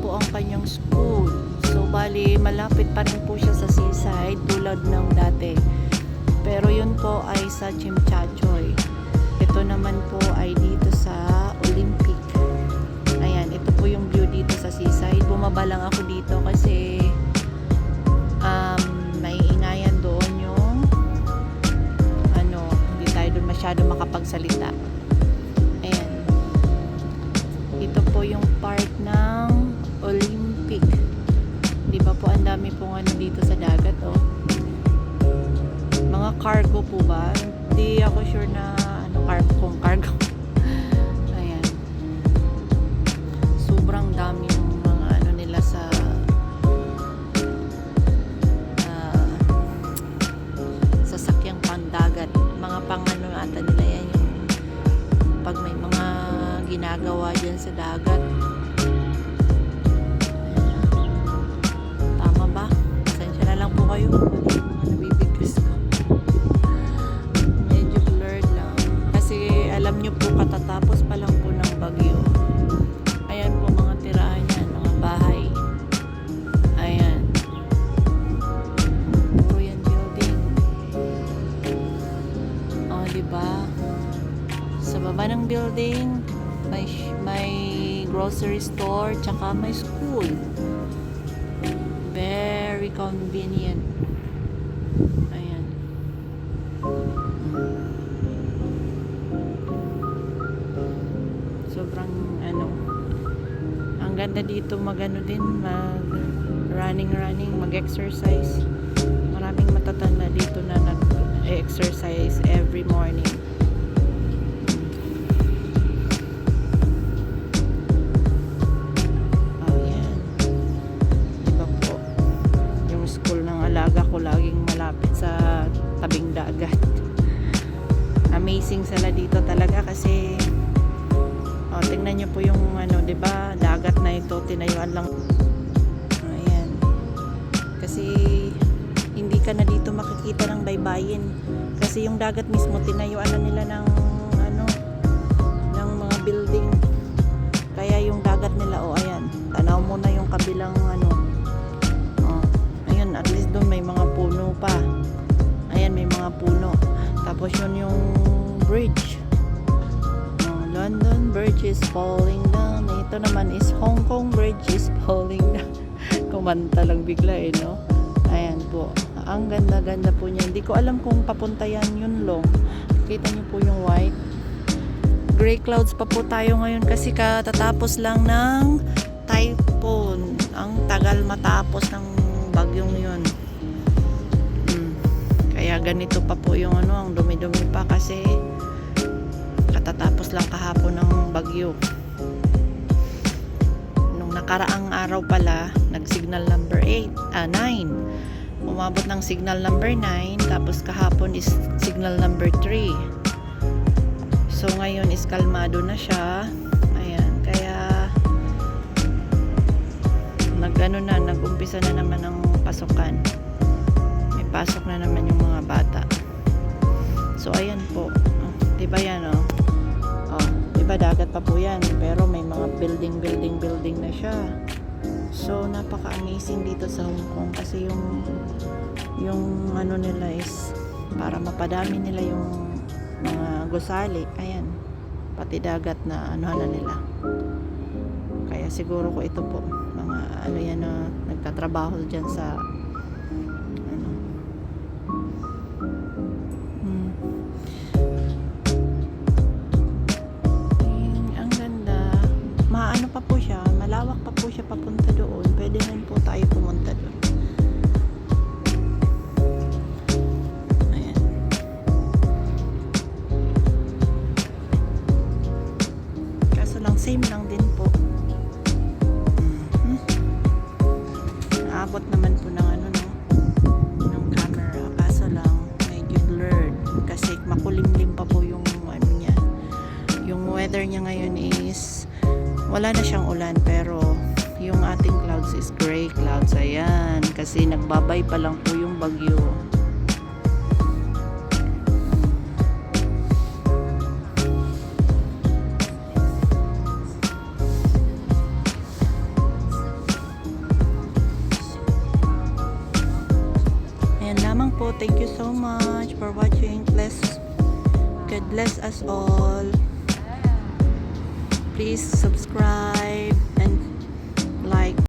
po ang kanyang school. So bali malapit pa rin po siya sa seaside tulad ng dati. Pero yun po ay sa Chimchachoy. Ito naman po ay dito sa Olympic. Ayan, ito po yung view dito sa seaside. Bumaba lang ako dito kasi may ingayan doon yung hindi tayo doon masyado makapagsalita. Ayan. Ito po yung part ng Olympic. Di ba po ang dami pong dito sa dagat, oh. Mga cargo po ba? Hindi ako sure na kung cargo. Ayan. Sobrang dami yung mga nila sa sasakyang pandagat. Mga ata nila yan yung pag may mga ginagawa dyan sa dagat. Tama ba? Pasensya na lang po kayo. Nabibigkas ko. Medyo blurred lang. Kasi alam nyo po katatapos pa lang po ng bagyo. Ayan po mga tirahan yan, mga bahay. Ayan. Puro yan building. O, diba? Sa baba ng building, may grocery store, tsaka may school. Very convenient. Ayan. Sobrang ang ganda dito din, mag running, mag-exercise. Maraming matatanda dito na nag-exercise every morning. Ko laging malapit sa tabing dagat. Amazing sila dito talaga kasi tingnan nyo po yung 'di ba, dagat na ito tinayuan lang. Ayan. Kasi hindi ka na dito makikita ng baybayin kasi yung dagat mismo tinayuan na nila ng ng mga building. Kaya yung dagat nila ayan, tanaw mo na yung kabilang at least doon may mga puno pa. Ayan, may mga puno. Tapos yun yung bridge. London Bridge is falling down. Ito naman is Hong Kong Bridge is falling down. Kumanta lang bigla no? Ayan po. Ang ganda-ganda po niya. Hindi ko alam kung papunta yan yun long. Kita niyo po yung white. Gray clouds pa po tayo ngayon kasi katatapos lang ng typhoon. Ang tagal matapos ng bagyong yun. Kaya ganito pa po yung ang dumi-dumi pa kasi katatapos lang kahapon ng bagyo. Nung nakaraang araw pala nag-signal number 9. Umabot ng signal number 9 tapos kahapon is signal number 3. So ngayon is kalmado na siya. Ayan, kaya nag-umpisa na naman ang pasukan. May pasok na naman yung mga bata. So ayan po. Diba yan diba dagat pa po yan, pero may mga building na siya. So napaka-amazing dito sa Hong Kong kasi yung nila is para mapadami nila yung mga gusali. Ayan, pati dagat na na nila. Kaya siguro ko ito po mga yan na nagtatrabaho dyan sa ang ganda. Pa po siya, malawak pa po siya papunta doon. Pwede rin po tayo pumunta doon. Ayan. Kaso lang same lang din po. Abot naman po ng ng camera, kaso lang medyo blurred kasi makulimlim pa po yung niya. Yung weather niya ngayon is wala na siyang ulan pero yung ating clouds is gray clouds. Ayan, kasi nagbabay pa lang po yung bagyo. thank you so much for watching. God bless us all. Please subscribe.